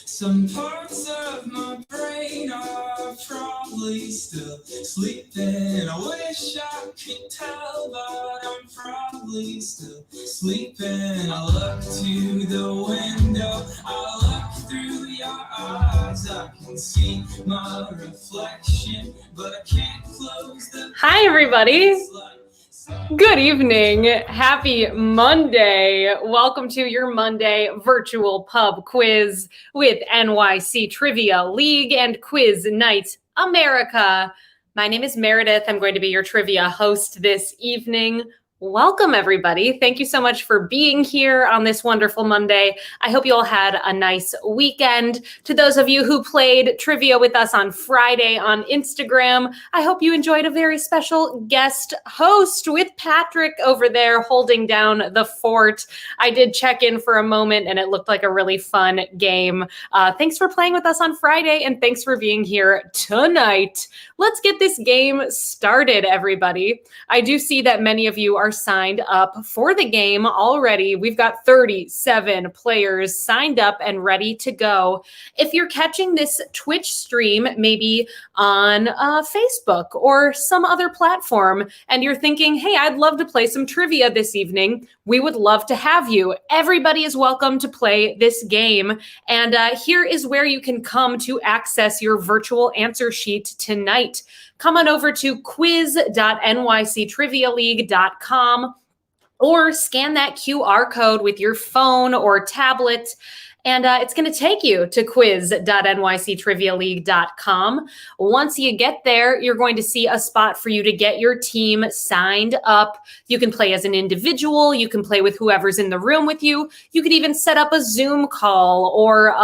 Some parts of my brain are probably still sleeping. I wish I could tell, but I'm probably still sleeping. I look to the window, I look through your eyes. I can see my reflection, but I can't close the. Hi, everybody. Good evening. Happy Monday. Welcome to your Monday virtual pub quiz with NYC Trivia League and Quiz Night America. My name is Meredith. I'm going to be your trivia host this evening. Welcome, everybody. Thank you so much for being here on this wonderful Monday. I hope you all had a nice weekend. To those of you who played trivia with us on Friday on Instagram, I hope you enjoyed a very special guest host with Patrick over there holding down the fort. I did check in for a moment and it looked like a really fun game. Thanks for playing with us on Friday and thanks for being here tonight. Let's get this game started, everybody. I do see that many of you are signed up for the game already. We've got 37 players signed up and ready to go. If you're catching this Twitch stream, maybe on Facebook or some other platform, and you're thinking, hey, I'd love to play some trivia this evening, we would love to have you. Everybody is welcome to play this game. And here is where you can come to access your virtual answer sheet tonight. Come on over to quiz.nyctrivialeague.com or scan that QR code with your phone or tablet. And it's going to take you to quiz.nyctrivialeague.com. Once you get there, you're going to see a spot for you to get your team signed up. You can play as an individual. You can play with whoever's in the room with you. You could even set up a Zoom call or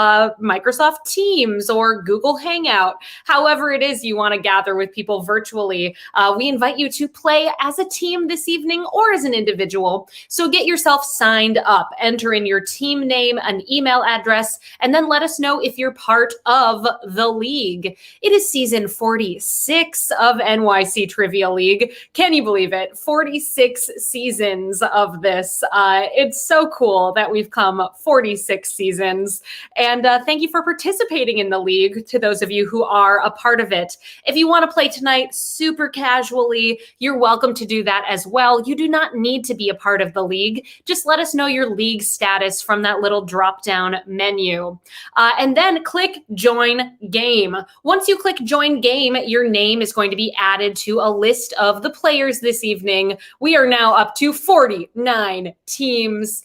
Microsoft Teams or Google Hangout. However it is you want to gather with people virtually. We invite you to play as a team this evening or as an individual. So get yourself signed up. Enter in your team name, an email address, and then let us know if you're part of the league. It is season 46 of NYC Trivia League. Can you believe it? 46 seasons of this. It's so cool that we've come 46 seasons. And thank you for participating in the league to those of you who are a part of it. If you want to play tonight super casually, you're welcome to do that as well. You do not need to be a part of the league. Just let us know your league status from that little drop-down menu. And then click Join Game. Once you click Join Game, your name is going to be added to a list of the players this evening. We are now up to 49 teams.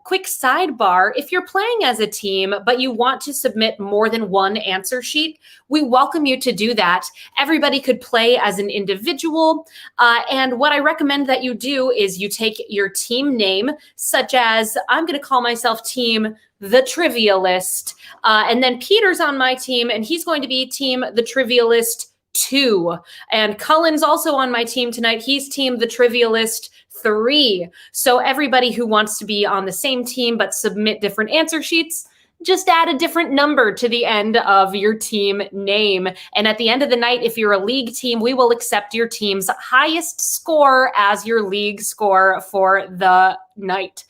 Quick sidebar, if you're playing as a team, but you want to submit more than one answer sheet, we welcome you to do that. Everybody could play as an individual. And what I recommend that you do is you take your team name, such as I'm going to call myself Team The Trivialist. And then Peter's on my team, and he's going to be Team The Trivialist 2. And Cullen's also on my team tonight. He's Team The Trivialist 3. So everybody who wants to be on the same team but submit different answer sheets, just add a different number to the end of your team name. And at the end of the night, if you're a league team, we will accept your team's highest score as your league score for the night.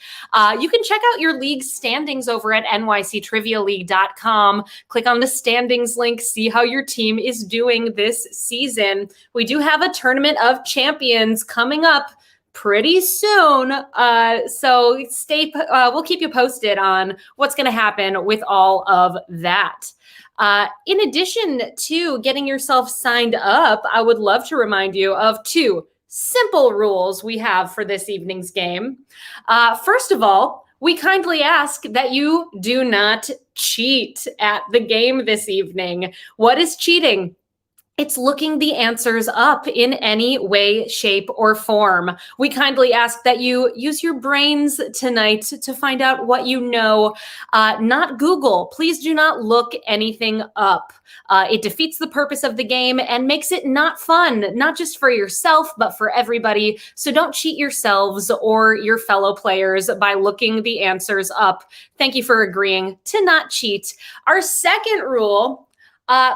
You can check out your league standings over at nyctrivialeague.com. Click on the standings link, see how your team is doing this season. We do have a Tournament of Champions coming up pretty soon. So we'll keep you posted on what's going to happen with all of that. In addition to getting yourself signed up, I would love to remind you of two simple rules we have for this evening's game. First of all, we kindly ask that you do not cheat at the game this evening. What is cheating? It's looking the answers up in any way, shape, or form. We kindly ask that you use your brains tonight to find out what you know, not Google. Please do not look anything up. It defeats the purpose of the game and makes it not fun, not just for yourself, but for everybody. So don't cheat yourselves or your fellow players by looking the answers up. Thank you for agreeing to not cheat. Our second rule,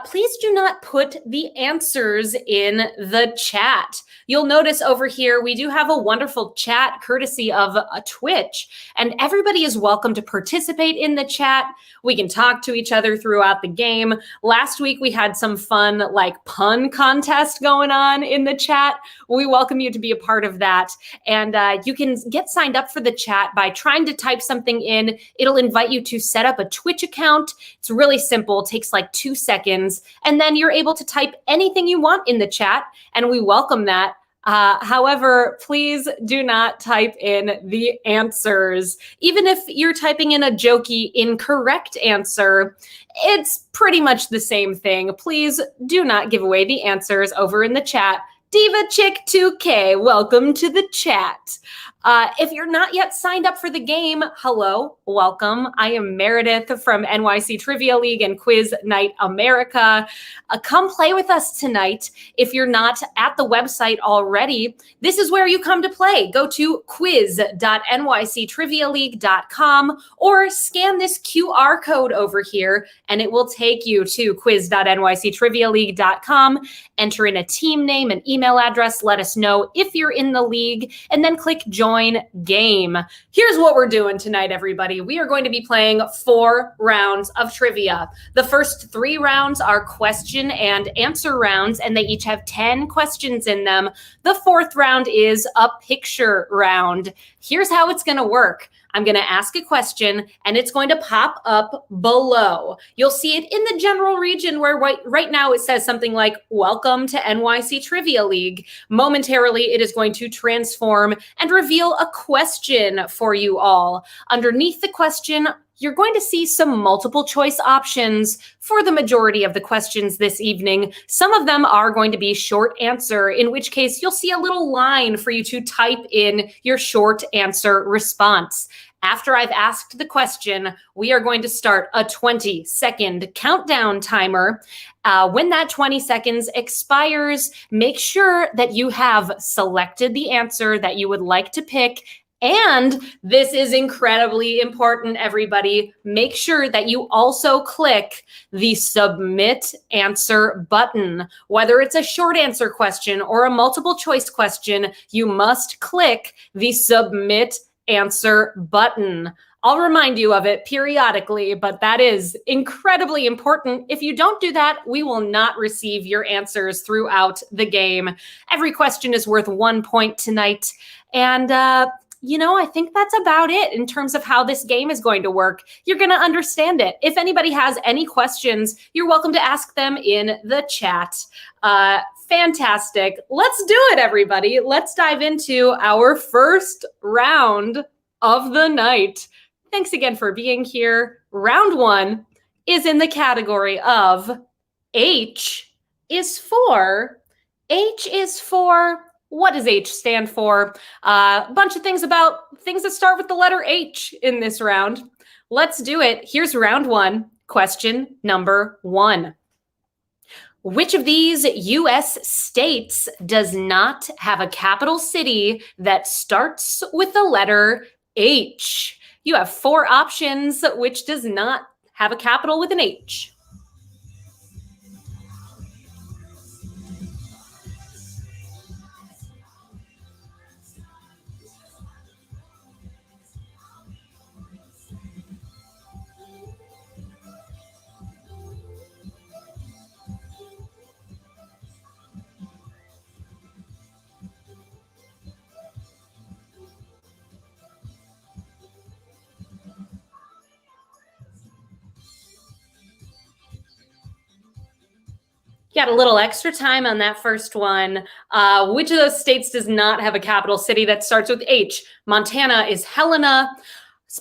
Please do not put the answers in the chat. You'll notice over here, we do have a wonderful chat courtesy of Twitch, and everybody is welcome to participate in the chat. We can talk to each other throughout the game. Last week, we had some fun pun contest going on in the chat. We welcome you to be a part of that. And you can get signed up for the chat by trying to type something in. It'll invite you to set up a Twitch account. It's really simple. It takes 2 seconds. And then you're able to type anything you want in the chat, and we welcome that. However, please do not type in the answers. Even if you're typing in a jokey incorrect answer, it's pretty much the same thing. Please do not give away the answers over in the chat. Diva Chick 2K, welcome to the chat. If you're not yet signed up for the game, hello, welcome. I am Meredith from NYC Trivia League and Quiz Night America. Come play with us tonight. If you're not at the website already, this is where you come to play. Go to quiz.nyctrivialeague.com or scan this QR code over here, and it will take you to quiz.nyctrivialeague.com. Enter in a team name and email address. Let us know if you're in the league, and then click join game. Here's what we're doing tonight, everybody. We are going to be playing 4 rounds of trivia. The first 3 rounds are question and answer rounds, and they each have 10 questions in them. The 4th round is a picture round. Here's how it's going to work. I'm going to ask a question, and it's going to pop up below. You'll see it in the general region where right now it says something like, welcome to NYC Trivia League. Momentarily, it is going to transform and reveal a question for you all. Underneath the question, you're going to see some multiple choice options for the majority of the questions this evening. Some of them are going to be short answer, in which case you'll see a little line for you to type in your short answer response. After I've asked the question, we are going to start a 20-second countdown timer. When that 20 seconds expires, make sure that you have selected the answer that you would like to pick. And this is incredibly important, everybody. Make sure that you also click the submit answer button. Whether it's a short answer question or a multiple choice question, you must click the submit answer button. I'll remind you of it periodically, but that is incredibly important. If you don't do that, we will not receive your answers throughout the game. Every question is worth 1 point tonight. And, I think that's about it in terms of how this game is going to work. You're going to understand it. If anybody has any questions, you're welcome to ask them in the chat. Fantastic. Let's do it, everybody. Let's dive into our first round of the night. Thanks again for being here. Round 1 is in the category of H is for. What does H stand for? A bunch of things about things that start with the letter H in this round. Let's do it. Here's round 1. Question number 1. Which of these U.S. states does not have a capital city that starts with the letter H? You have 4 options. Which does not have a capital with an H? Got a little extra time on that first one. Which of those states does not have a capital city that starts with H? Montana is Helena.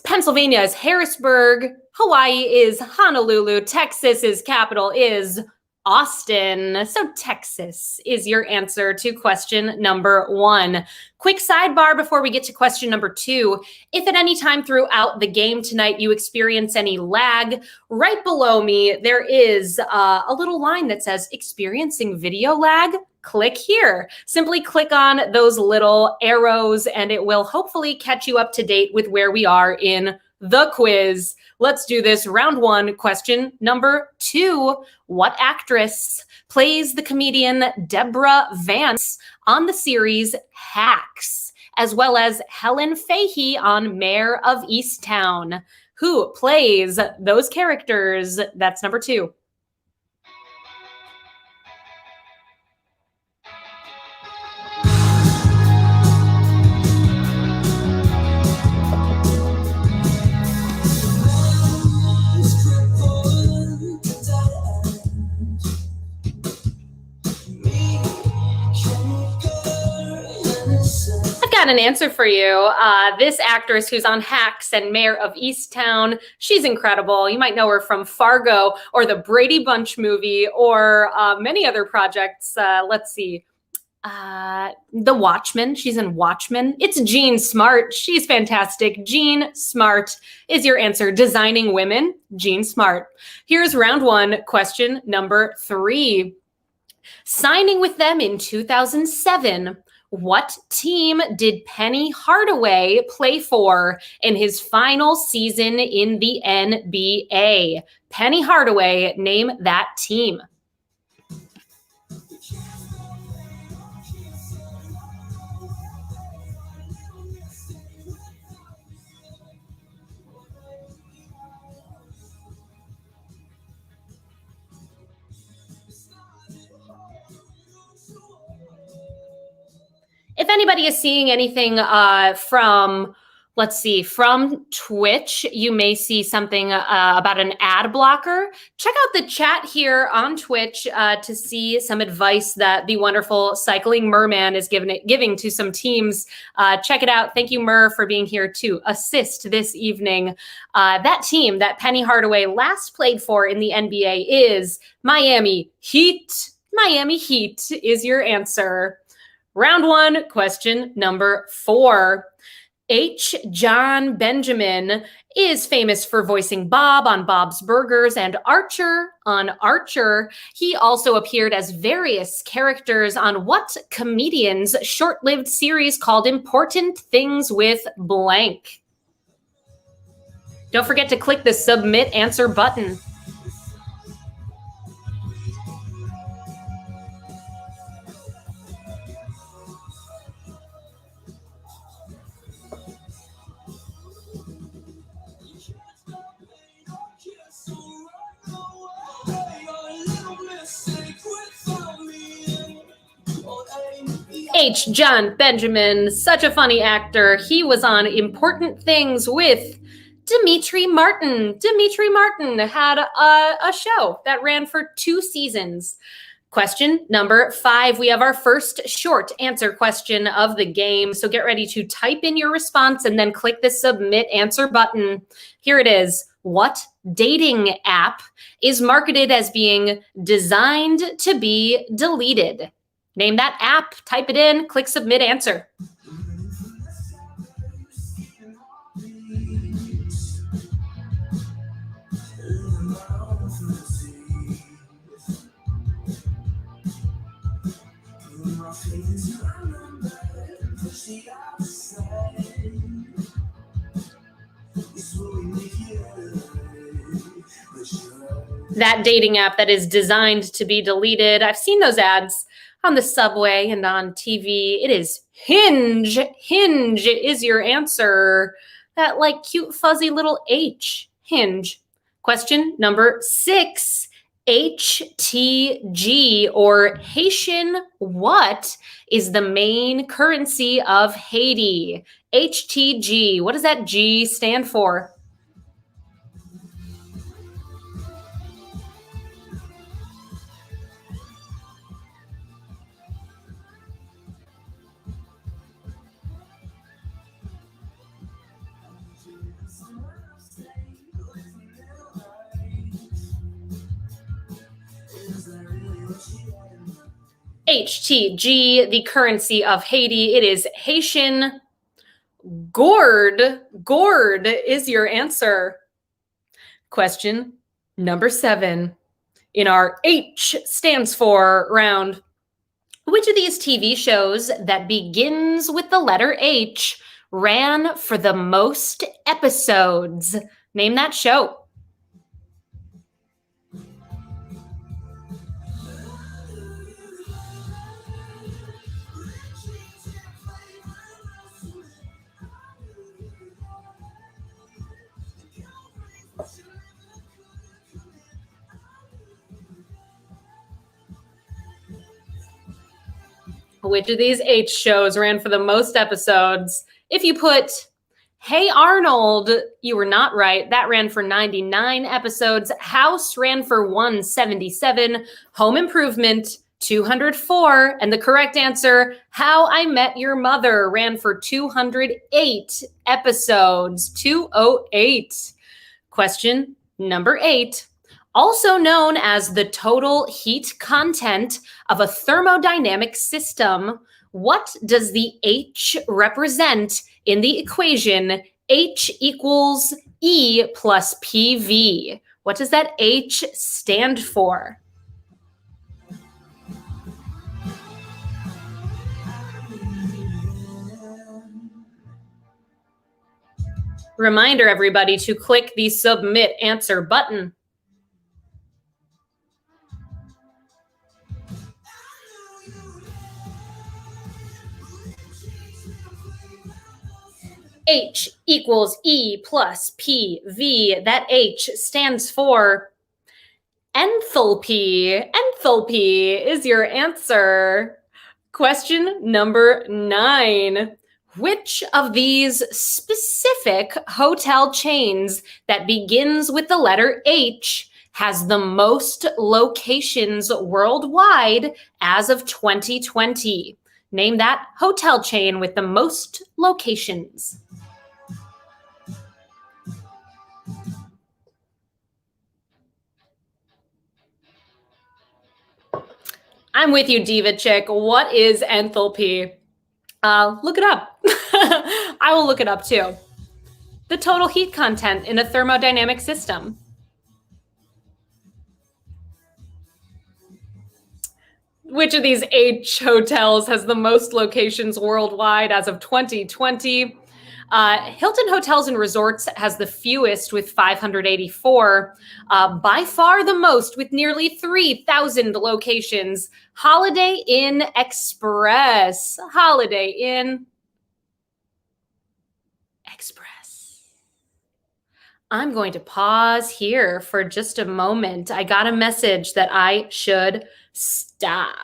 Pennsylvania is Harrisburg. Hawaii is Honolulu. Texas's capital is Austin. So Texas is your answer to question number 1. Quick sidebar before we get to question number 2. If at any time throughout the game tonight you experience any lag, right below me there is a little line that says experiencing video lag. Click here. Simply click on those little arrows and it will hopefully catch you up to date with where we are in the quiz. Let's do this. Round 1, question number 2. What actress plays the comedian Deborah Vance on the series Hacks, as well as Helen Fahey on Mayor of Easttown? Who plays those characters? That's number 2. Got an answer for you. This actress who's on Hacks and Mayor of Easttown, she's incredible. You might know her from Fargo or the Brady Bunch movie or many other projects. Let's see. The Watchmen. She's in Watchmen. It's Jean Smart. She's fantastic. Jean Smart is your answer. Designing Women, Jean Smart. Here's round 1, question number 3. Signing with them in 2007, what team did Penny Hardaway play for in his final season in the NBA? Penny Hardaway, name that team. If anybody is seeing anything from Twitch, you may see something about an ad blocker. Check out the chat here on Twitch to see some advice that the wonderful Cycling Merman is giving to some teams. Check it out. Thank you, Mer, for being here to assist this evening. That team that Penny Hardaway last played for in the NBA is Miami Heat. Miami Heat is your answer. Round 1, question number 4. H. Jon Benjamin is famous for voicing Bob on Bob's Burgers and Archer on Archer. He also appeared as various characters on what comedian's short-lived series called Important Things with Blank? Don't forget to click the Submit Answer button. H. Jon Benjamin, such a funny actor. He was on Important Things with Demetri Martin. Demetri Martin had a show that ran for 2 seasons. Question number 5. We have our first short answer question of the game. So get ready to type in your response and then click the Submit Answer button. Here it is. What dating app is marketed as being designed to be deleted? Name that app, type it in, click Submit Answer. That dating app that is designed to be deleted. I've seen those ads on the subway and on TV. It is Hinge. Hinge is your answer. That like cute fuzzy little H. Hinge. Question number 6. HTG or Haitian what is the main currency of Haiti? HTG. What does that G stand for? HTG, the currency of Haiti. It is Haitian gourd. Gourd is your answer. Question number 7. In our H stands for round, which of these TV shows that begins with the letter H ran for the most episodes? Name that show. Which of these H shows ran for the most episodes? If you put Hey Arnold, you were not right. That ran for 99 episodes. House ran for 177. Home Improvement, 204. And the correct answer, How I Met Your Mother, ran for 208 episodes. 208. Question number 8. Also known as the total heat content of a thermodynamic system, what does the H represent in the equation H equals E plus PV? What does that H stand for? Reminder, everybody, to click the submit answer button. H equals E plus PV. That H stands for enthalpy. Enthalpy is your answer. Question number 9. Which of these specific hotel chains that begins with the letter H has the most locations worldwide as of 2020? Name that hotel chain with the most locations. I'm with you, Diva Chick. What is enthalpy? Look it up. I will look it up too. The total heat content in a thermodynamic system. Which of these H hotels has the most locations worldwide as of 2020? Hilton Hotels and Resorts has the fewest with 584. By far the most with nearly 3,000 locations. Holiday Inn Express. Holiday Inn Express. I'm going to pause here for just a moment. I got a message that I should stop.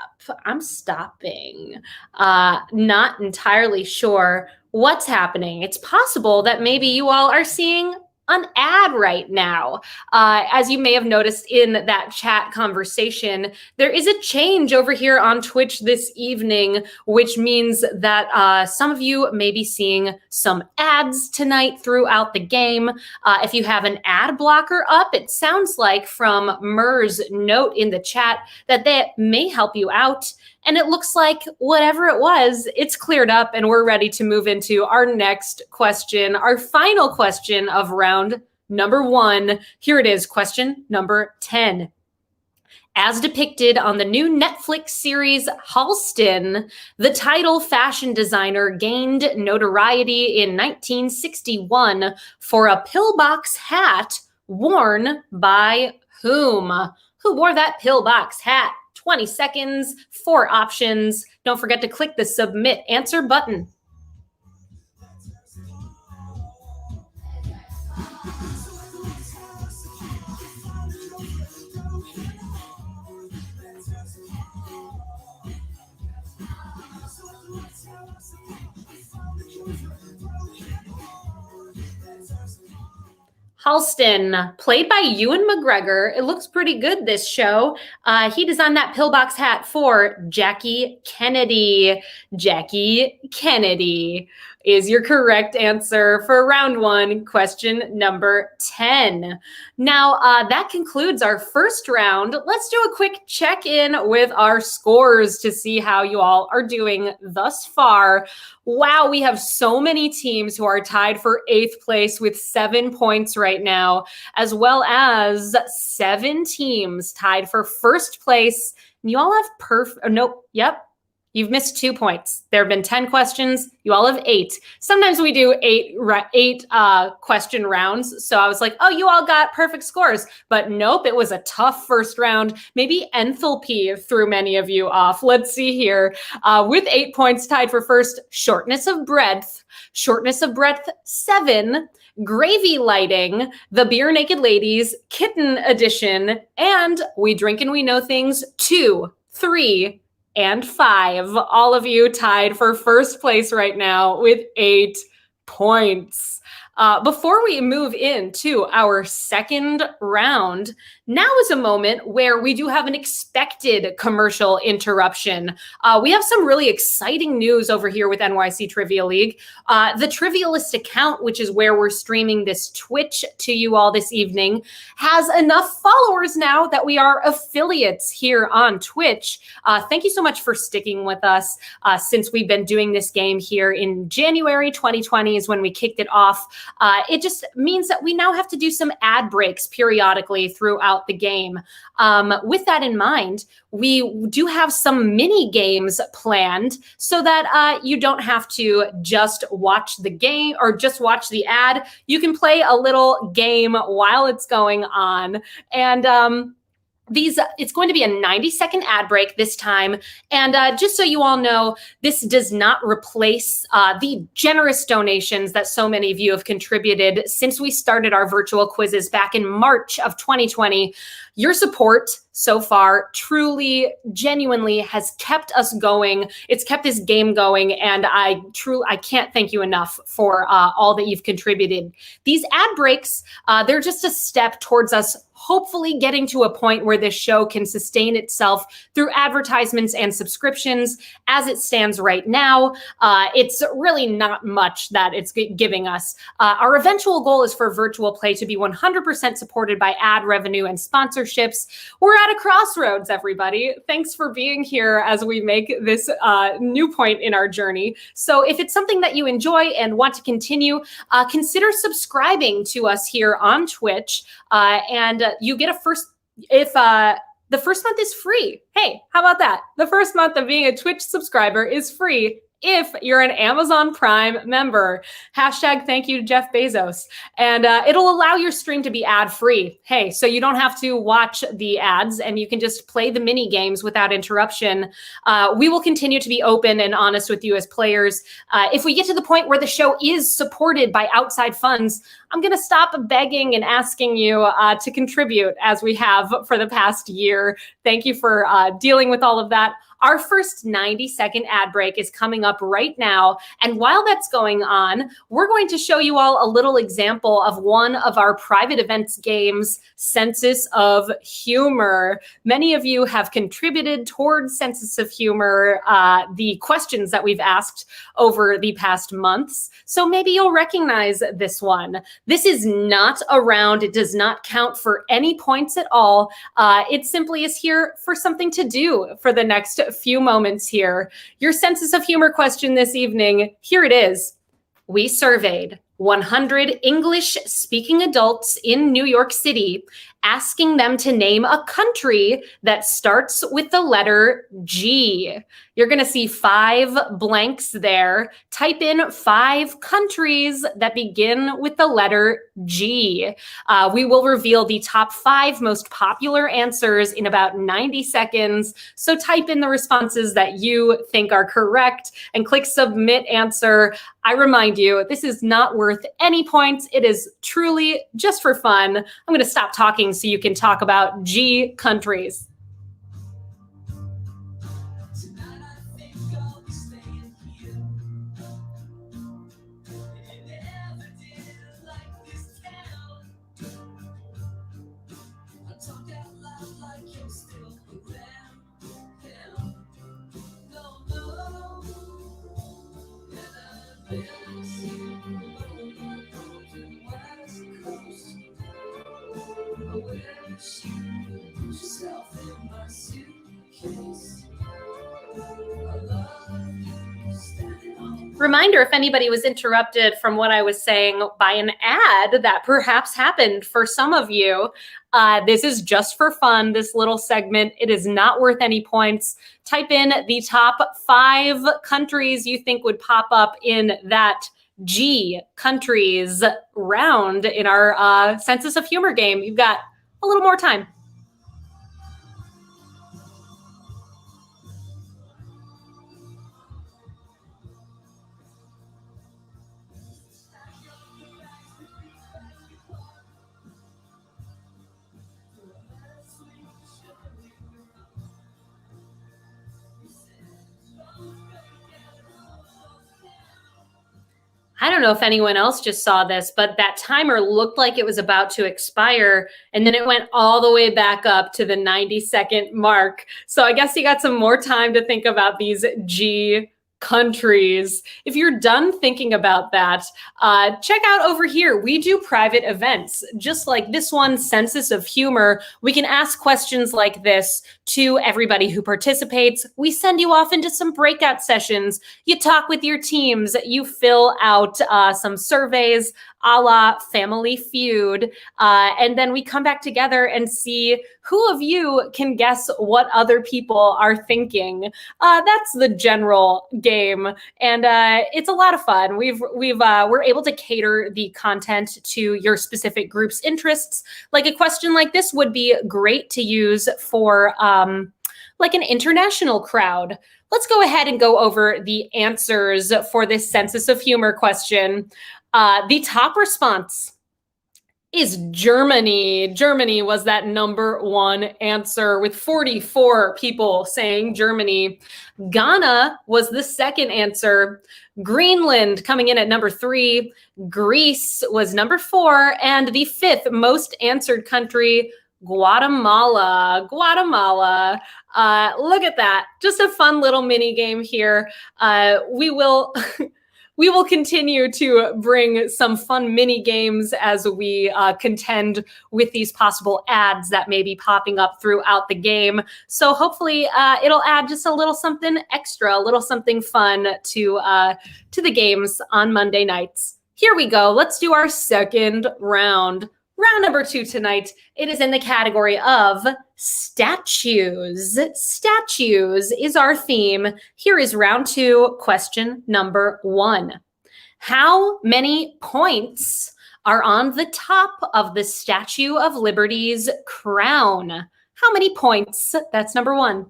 I'm stopping. Not entirely sure what's happening. It's possible that maybe you all are seeing an ad right now. As you may have noticed in that chat conversation, there is a change over here on Twitch this evening, which means that some of you may be seeing some ads tonight throughout the game. If you have an ad blocker up, it sounds like from Mur's note in the chat that may help you out. And it looks like whatever it was, it's cleared up and we're ready to move into our next question, our final question of round number 1. Here it is, question number 10. As depicted on the new Netflix series Halston, the title fashion designer gained notoriety in 1961 for a pillbox hat worn by whom? Who wore that pillbox hat? 20 seconds, 4 options. Don't forget to click the submit answer button. Halston, played by Ewan McGregor. It looks pretty good, this show. He designed that pillbox hat for Jackie Kennedy. Jackie Kennedy is your correct answer for round 1, question number 10. Now, that concludes our first round. Let's do a quick check-in with our scores to see how you all are doing thus far. Wow, we have so many teams who are tied for 8th place with 7 points right now, as well as 7 teams tied for 1st place. And you all have You've missed 2 points. There have been 10 questions. You all have 8. Sometimes we do eight question rounds. So I was like, oh, you all got perfect scores. But nope, it was a tough first round. Maybe enthalpy threw many of you off. Let's see here. With 8 points tied for first, shortness of breadth. Shortness of breadth 7. Gravy lighting, the Beer Naked Ladies, Kitten Edition, and We Drink and We Know Things 2, 3, and 5. All of you tied for first place right now with 8 points. Before we move into our second round, now is a moment where we do have an expected commercial interruption. We have some really exciting news over here with NYC Trivia League. The Trivialist account, which is where we're streaming this Twitch to you all this evening, has enough followers now that we are affiliates here on Twitch. Thank you so much for sticking with us since we've been doing this game here in January 2020 is when we kicked it off. It just means that we now have to do some ad breaks periodically throughout the game. With that in mind, we do have some mini games planned so that you don't have to just watch the game or just watch the ad. You can play a little game while it's going on. And it's going to be a 90-second ad break this time. And just so you all know, this does not replace the generous donations that so many of you have contributed since we started our virtual quizzes back in March of 2020. Your support so far truly, genuinely has kept us going. It's kept this game going. And I can't thank you enough for all that you've contributed. These ad breaks, they're just a step towards us hopefully getting to a point where this show can sustain itself through advertisements and subscriptions. As it stands right now, it's really not much that it's giving us. Our eventual goal is for Virtual Play to be 100% supported by ad revenue and sponsorships. We're at a crossroads, everybody. Thanks for being here as we make this new point in our journey. So if it's something that you enjoy and want to continue, consider subscribing to us here on Twitch. And you get the first month is free. Hey, how about that? The first month of being a Twitch subscriber is free if you're an Amazon Prime member. Hashtag thank you to Jeff Bezos. And it'll allow your stream to be ad-free. Hey, so you don't have to watch the ads and you can just play the mini games without interruption. We will continue to be open and honest with you as players. If we get to the point where the show is supported by outside funds, I'm going to stop begging and asking you to contribute as we have for the past year. Thank you for dealing with all of that. Our first 90-second ad break is coming up right now. And while that's going on, we're going to show you all a little example of one of our private events games, Census of Humor. Many of you have contributed towards Census of Humor, the questions that we've asked over the past months. So maybe you'll recognize this one. This is not a round. It does not count for any points at all. It simply is here for something to do for the next few moments here. Your Census of Humor question this evening, here it is. We surveyed 100 English-speaking adults in New York City, asking them to name a country that starts with the letter G. You're going to see 5 blanks there. Type in 5 countries that begin with the letter G. We will reveal the top 5 most popular answers in about 90 seconds. So type in the responses that you think are correct and click submit answer. I remind you, this is not worth any points. It is truly just for fun. I'm going to stop talking so you can talk about G countries. Yourself in my suitcase. Reminder, if anybody was interrupted from what I was saying by an ad that perhaps happened for some of you, this is just for fun, this little segment. It is not worth any points. Type in the top 5 countries you think would pop up in that G countries round in our Census of Humor game. You've got a little more time. I don't know if anyone else just saw this, but that timer looked like it was about to expire, and then it went all the way back up to the 90-second mark. So I guess you got some more time to think about these G countries. If you're done thinking about that, check out over here. We do private events, just like this one, Census of Humor. We can ask questions like this to everybody who participates. We send you off into some breakout sessions. You talk with your teams. You fill out some surveys, a la Family Feud. And then we come back together and see who of you can guess what other people are thinking. That's the general game. And it's a lot of fun. We're able to cater the content to your specific group's interests. Like a question like this would be great to use for like an international crowd. Let's go ahead and go over the answers for this Census of Humor question. The top response is Germany. Germany was that number 1 answer, with 44 people saying Germany. Ghana was the second answer. Greenland coming in at number 3. Greece was number 4. And the 5th most answered country, Guatemala. Guatemala. Look at that. Just a fun little mini game here. We will continue to bring some fun mini games as we contend with these possible ads that may be popping up throughout the game. So hopefully it'll add just a little something extra, a little something fun to the games on Monday nights. Here we go. Let's do our second round. Round number 2 tonight. It is in the category of statues. Statues is our theme. Here is round 2, question number 1. How many points are on the top of the Statue of Liberty's crown? How many points? That's number 1.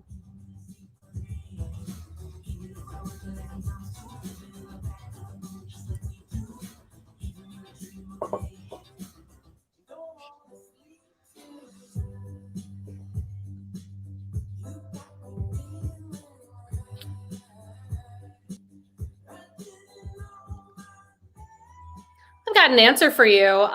I've got an answer for you.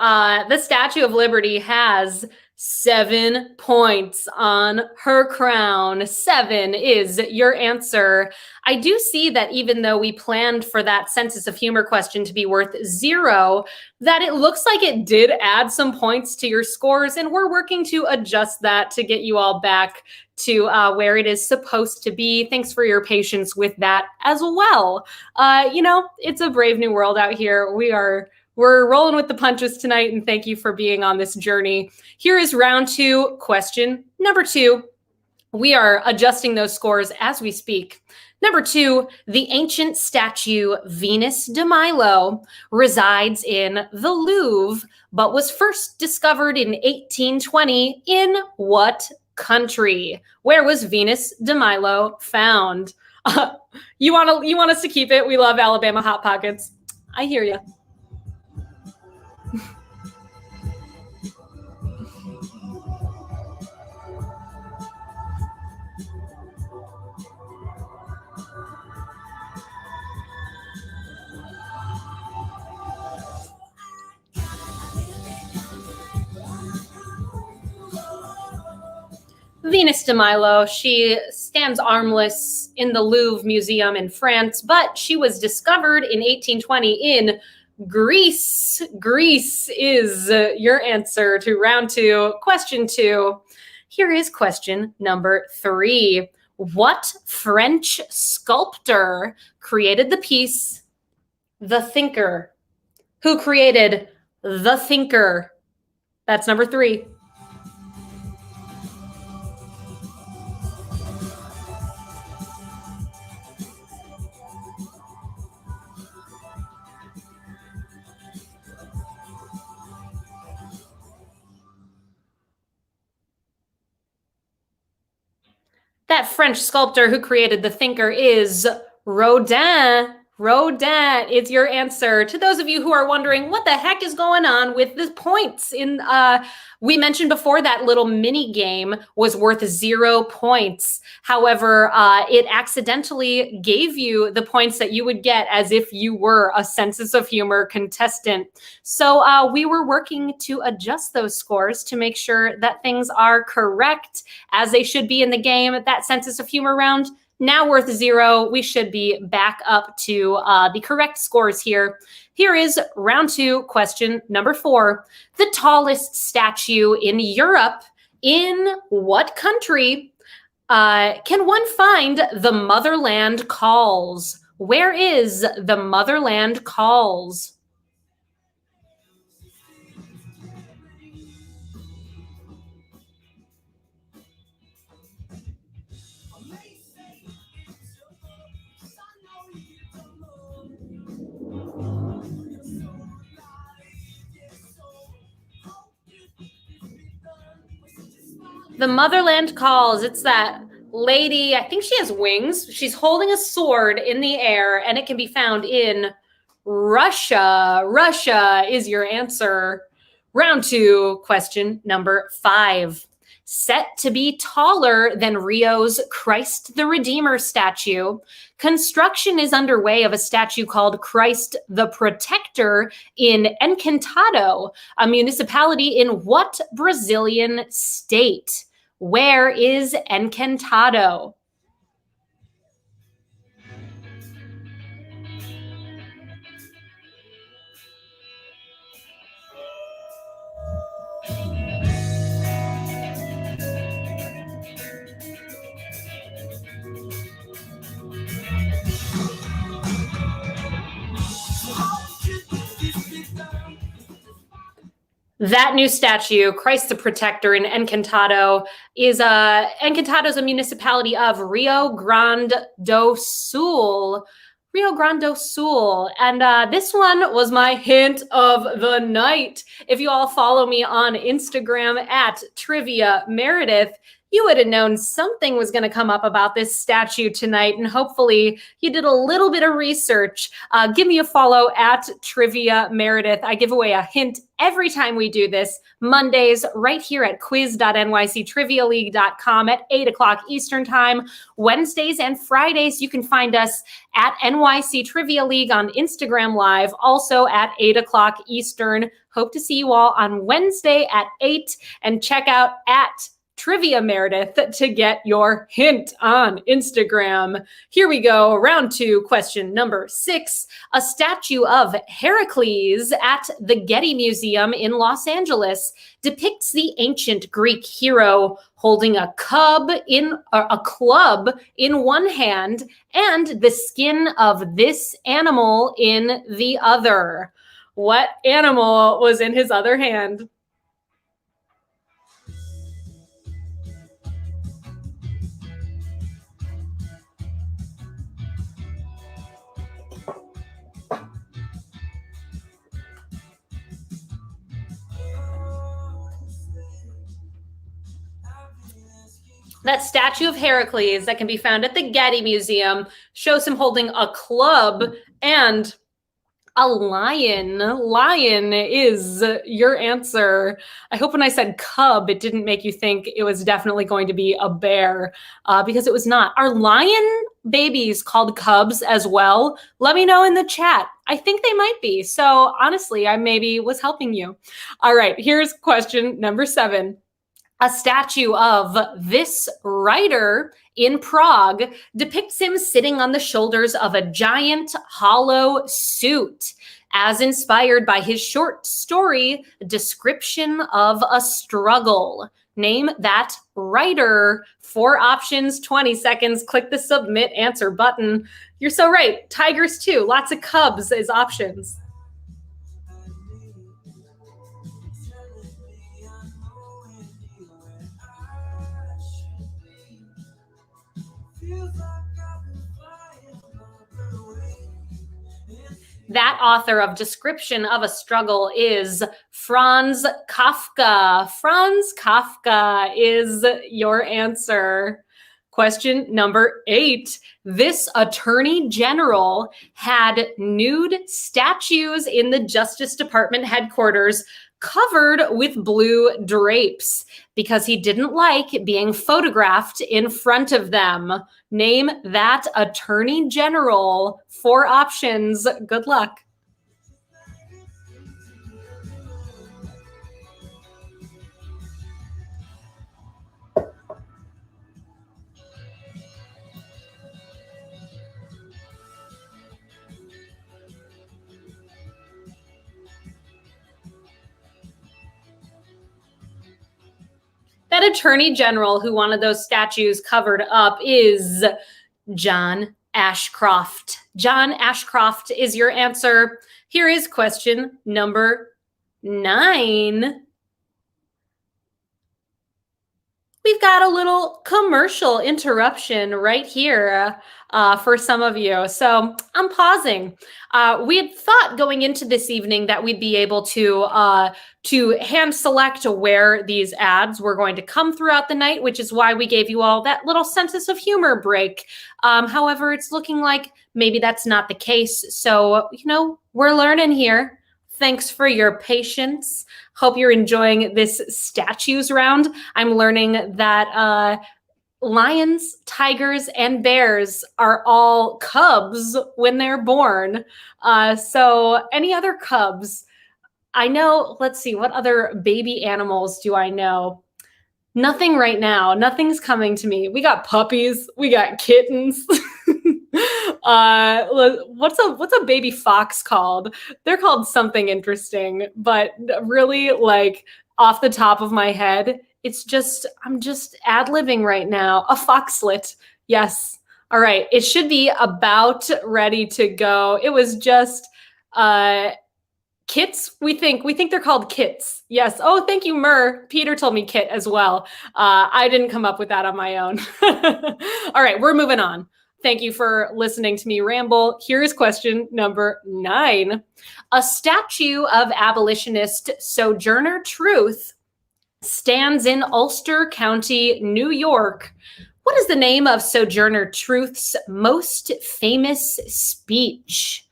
The Statue of Liberty has 7 points on her crown. 7 is your answer. I do see that even though we planned for that Census of Humor question to be worth 0, that it looks like it did add some points to your scores, and we're working to adjust that to get you all back to where it is supposed to be. Thanks for your patience with that as well. It's a brave new world out here. We're rolling with the punches tonight, and thank you for being on this journey. Here is round 2, question number 2. We are adjusting those scores as we speak. Number 2, the ancient statue Venus de Milo resides in the Louvre, but was first discovered in 1820 in what country? Where was Venus de Milo found? You want us to keep it? We love Alabama Hot Pockets. I hear you. Venus de Milo, she stands armless in the Louvre Museum in France, but she was discovered in 1820 in Greece. Greece is your answer to round 2. Question 2. Here is question number 3. What French sculptor created the piece The Thinker? Who created The Thinker? That's number 3. That French sculptor who created The Thinker is Rodin. Rodin is your answer. To those of you who are wondering what the heck is going on with the points in we mentioned before that little mini game was worth 0 points. However, it accidentally gave you the points that you would get as if you were a Senses of Humor contestant. So we were working to adjust those scores to make sure that things are correct as they should be in the game. That Senses of Humor round now worth 0. We should be back up to the correct scores here. Here is round 2, question number 4. The tallest statue in Europe. In what country can one find The Motherland Calls? Where is The Motherland Calls? The Motherland Calls. It's that lady, I think she has wings. She's holding a sword in the air, and it can be found in Russia. Russia is your answer. Round 2, question number 5. Set to be taller than Rio's Christ the Redeemer statue, construction is underway of a statue called Christ the Protector in Encantado, a municipality in what Brazilian state? Where is Encantado? That new statue, Christ the Protector in Encantado, is Encantado is a municipality of Rio Grande do Sul. Rio Grande do Sul. And this one was my hint of the night. If you all follow me on Instagram at Trivia Meredith, you would have known something was going to come up about this statue tonight, and hopefully you did a little bit of research. Give me a follow at Trivia Meredith. I give away a hint every time we do this, Mondays right here at quiz.nyctrivialeague.com at 8 o'clock Eastern Time. Wednesdays and Fridays, you can find us at NYC Trivia League on Instagram Live, also at 8 o'clock Eastern. Hope to see you all on Wednesday at 8, and check out at Trivia Meredith to get your hint on Instagram. Here we go. Round 2, question number 6. A statue of Heracles at the Getty Museum in Los Angeles depicts the ancient Greek hero holding a club in one hand and the skin of this animal in the other. What animal was in his other hand? That statue of Heracles that can be found at the Getty Museum shows him holding a club and a lion. Lion is your answer. I hope when I said cub, it didn't make you think it was definitely going to be a bear, because it was not. Are lion babies called cubs as well? Let me know in the chat. I think they might be. So honestly, I maybe was helping you. All right, here's question number 7. A statue of this writer in Prague depicts him sitting on the shoulders of a giant hollow suit, as inspired by his short story, Description of a Struggle. Name that writer. 4 options, 20 seconds. Click the submit answer button. You're so right. Tigers too. Lots of Cubs as options. That author of Description of a Struggle is Franz Kafka. Franz Kafka is your answer. Question number 8. This attorney general had nude statues in the Justice Department headquarters covered with blue drapes because he didn't like being photographed in front of them. Name that attorney general. 4 options. Good luck. That attorney general who wanted those statues covered up is John Ashcroft. John Ashcroft is your answer. Here is question number 9. We've got a little commercial interruption right here for some of you. So I'm pausing. We had thought going into this evening that we'd be able to hand select where these ads were going to come throughout the night, which is why we gave you all that little sense of humor break. However, it's looking like maybe that's not the case. So, we're learning here. Thanks for your patience. Hope you're enjoying this statues round. I'm learning that lions, tigers, and bears are all cubs when they're born. So any other cubs? I know, let's see, what other baby animals do I know? Nothing right now. Nothing's coming to me. We got puppies. We got kittens. What's a baby fox called? They're called something interesting, but really, like, off the top of my head, I'm just ad-libbing right now. A foxlet. Yes. All right. It should be about ready to go. It was just kits. We think they're called kits. Yes. Oh, thank you, Mur. Peter told me kit as well. I didn't come up with that on my own. All right, we're moving on. Thank you for listening to me ramble. Here is question number 9. A statue of abolitionist Sojourner Truth stands in Ulster County, New York. What is the name of Sojourner Truth's most famous speech?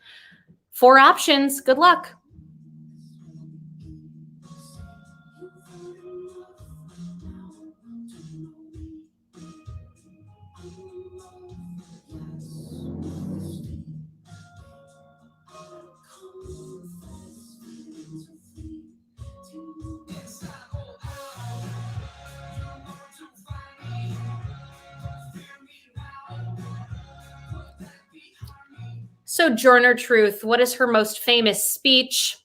4 options. Good luck. Sojourner Truth, what is her most famous speech?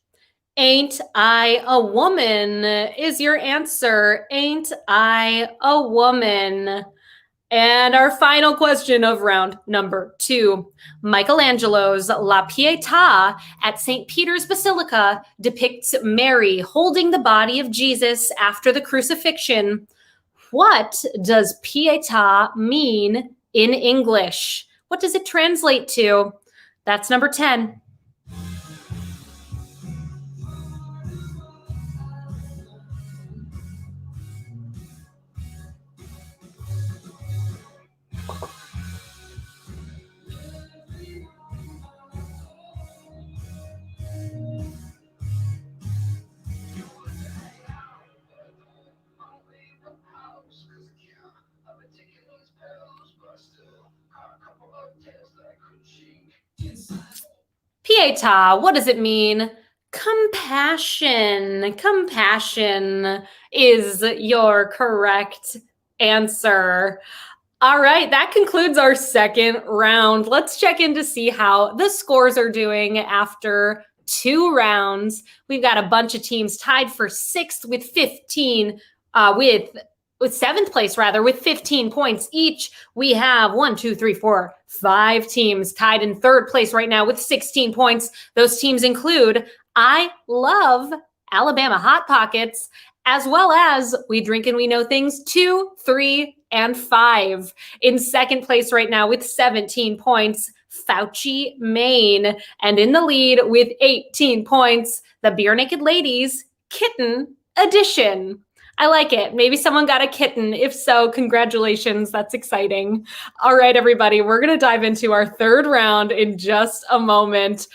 Ain't I a woman is your answer. Ain't I a woman? And our final question of round number 2. Michelangelo's La Pietà at St. Peter's Basilica depicts Mary holding the body of Jesus after the crucifixion. What does Pietà mean in English? What does it translate to? That's number 10. Pietà, what does it mean? Compassion. Compassion is your correct answer. All right, that concludes our second round. Let's check in to see how the scores are doing after 2 rounds. We've got a bunch of teams tied for 6th with 15, with with seventh place rather, with 15 points each. We have 5 teams tied in third place right now with 16 points. Those teams include I Love Alabama Hot Pockets, as well as We Drink and We Know Things 2, 3, and 5. In second place right now with 17 points, Fauci, Maine. And in the lead with 18 points, the Beer Naked Ladies Kitten Edition. I like it. Maybe someone got a kitten. If so, congratulations. That's exciting. All right, everybody, we're going to dive into our third round in just a moment.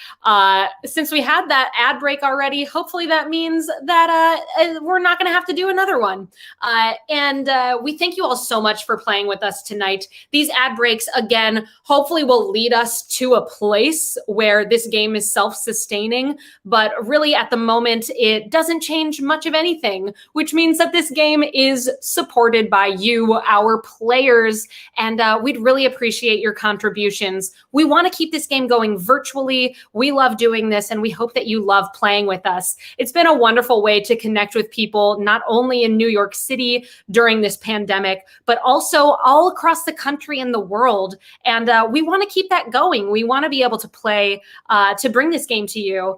Since we had that ad break already, hopefully that means that we're not going to have to do another one. And we thank you all so much for playing with us tonight. These ad breaks, again, hopefully will lead us to a place where this game is self-sustaining. But really, at the moment, it doesn't change much of anything, which means that this game is supported by you, our players, and we'd really appreciate your contributions. We want to keep this game going virtually. We love doing this, and we hope that you love playing with us. It's been a wonderful way to connect with people, not only in New York City during this pandemic, but also all across the country and the world. And we want to keep that going. We want to be able to play, to bring this game to you,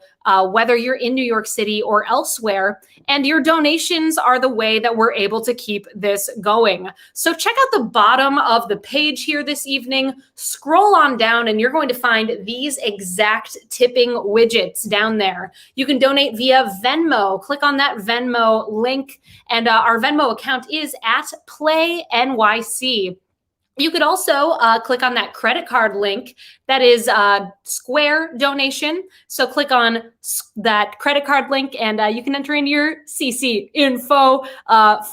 whether you're in New York City or elsewhere. And your donations are the way that we're able to keep this going. So check out the bottom of the page here this evening, scroll on down, and you're going to find these exact tipping widgets down there. You can donate via Venmo. Click on that Venmo link, and our Venmo account is @PlayNYC. You could also click on that credit card link. That is Square donation. So click on that credit card link, and you can enter in your CC info, $5,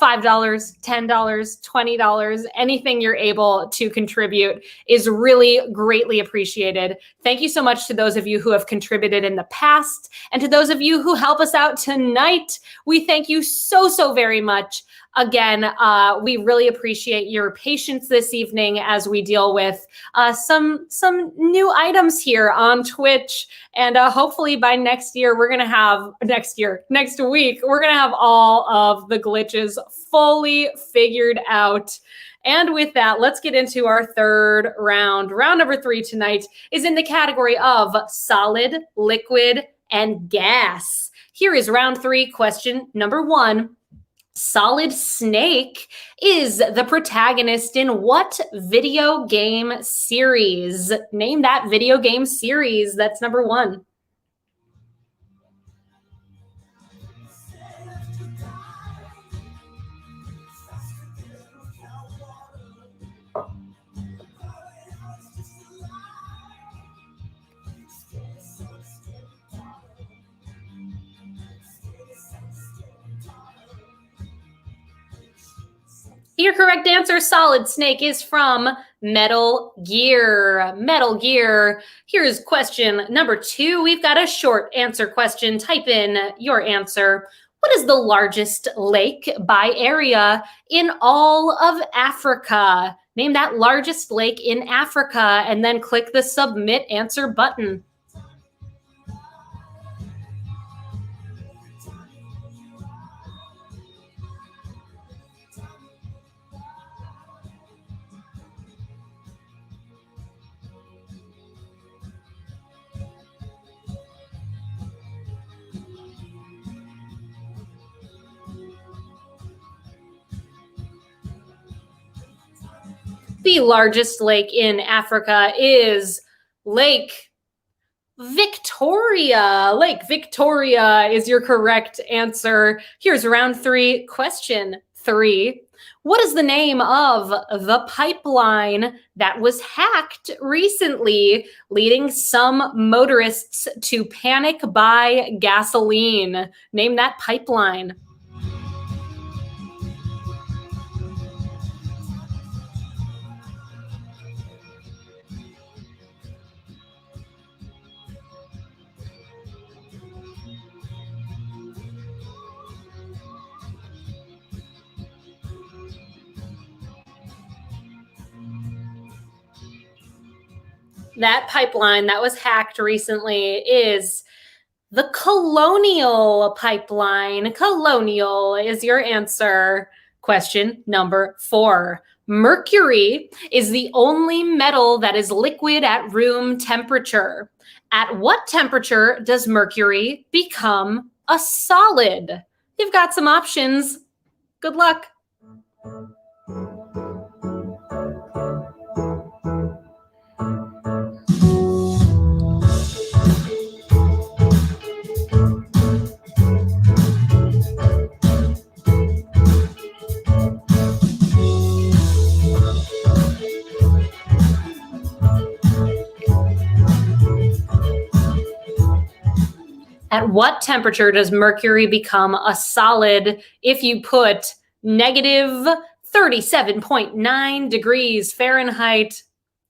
$10, $20, anything you're able to contribute is really greatly appreciated. Thank you so much to those of you who have contributed in the past, and to those of you who help us out tonight. We thank you so, so very much. Again, we really appreciate your patience this evening as we deal with some new items here on Twitch. And hopefully by next week, we're going to have all of the glitches fully figured out. And with that, let's get into our third round. Round number 3 tonight is in the category of solid, liquid, and gas. Here is round 3, question number 1. Solid Snake is the protagonist in what video game series? Name that video game series. That's number 1. Your correct answer, Solid Snake, is from Metal Gear. Metal Gear. Here's question number 2. We've got a short answer question. Type in your answer. What is the largest lake by area in all of Africa? Name that largest lake in Africa, and then click the Submit Answer button. The largest lake in Africa is Lake Victoria. Lake Victoria is your correct answer. Here's round 3, question 3. What is the name of the pipeline that was hacked recently, leading some motorists to panic buy gasoline? Name that pipeline. That pipeline that was hacked recently is the Colonial Pipeline. Colonial is your answer. Question number 4. Mercury is the only metal that is liquid at room temperature. At what temperature does mercury become a solid? You've got some options. Good luck. At what temperature does mercury become a solid if you put negative 37.9 degrees Fahrenheit?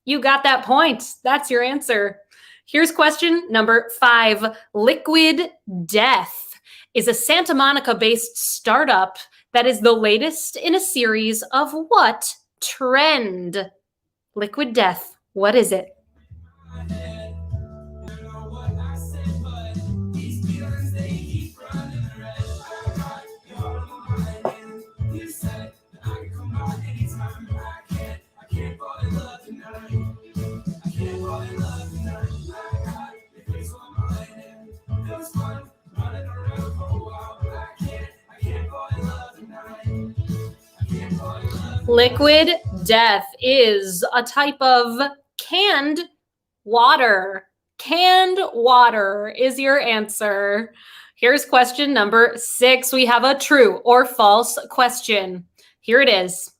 You got that point. That's your answer. Here's question number 5. Liquid Death is a Santa Monica-based startup that is the latest in a series of what trend? Liquid Death, what is it? Liquid Death is a type of canned water. Canned water is your answer. Here's question number 6. We have a true or false question. Here it is.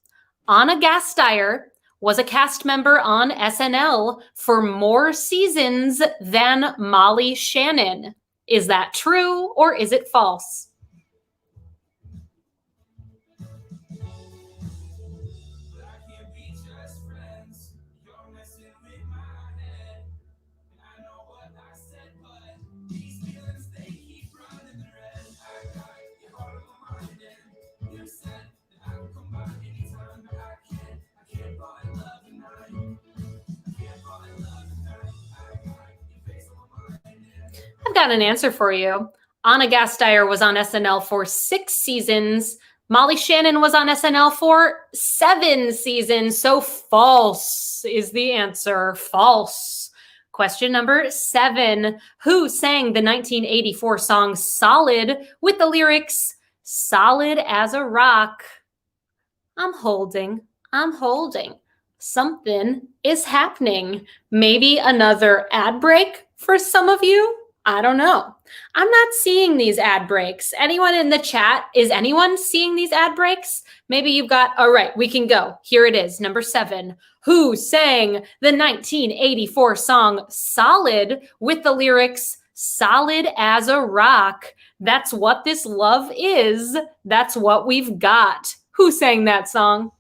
Anna Gasteyer was a cast member on SNL for more seasons than Molly Shannon. Is that true or is it false? I've got an answer for you. Anna Gasteyer was on SNL for 6 seasons. Molly Shannon was on SNL for 7 seasons. So false is the answer. False. Question number 7. Who sang the 1984 song Solid with the lyrics, solid as a rock? I'm holding. Something is happening. Maybe another ad break for some of you? I don't know. I'm not seeing these ad breaks. Anyone in the chat, is anyone seeing these ad breaks? Maybe you've got, all right, we can go. Here it is, number 7. Who sang the 1984 song Solid with the lyrics, solid as a rock? That's what this love is. That's what we've got. Who sang that song?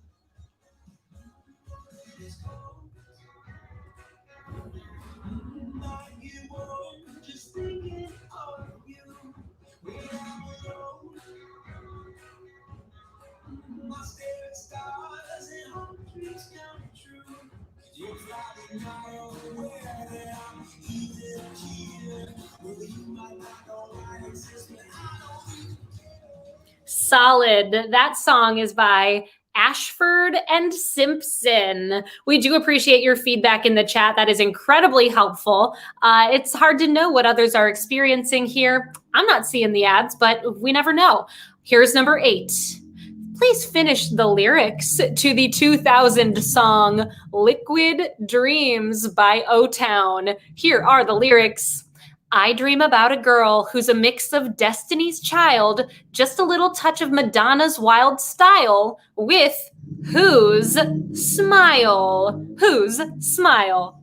Solid. That song is by Ashford and Simpson. We do appreciate your feedback in the chat. That is incredibly helpful. It's hard to know what others are experiencing here. I'm not seeing the ads, but we never know. Here's number 8. Please finish the lyrics to the 2000 song Liquid Dreams by O-Town. Here are the lyrics. I dream about a girl who's a mix of Destiny's Child, just a little touch of Madonna's wild style, with whose smile? Whose smile?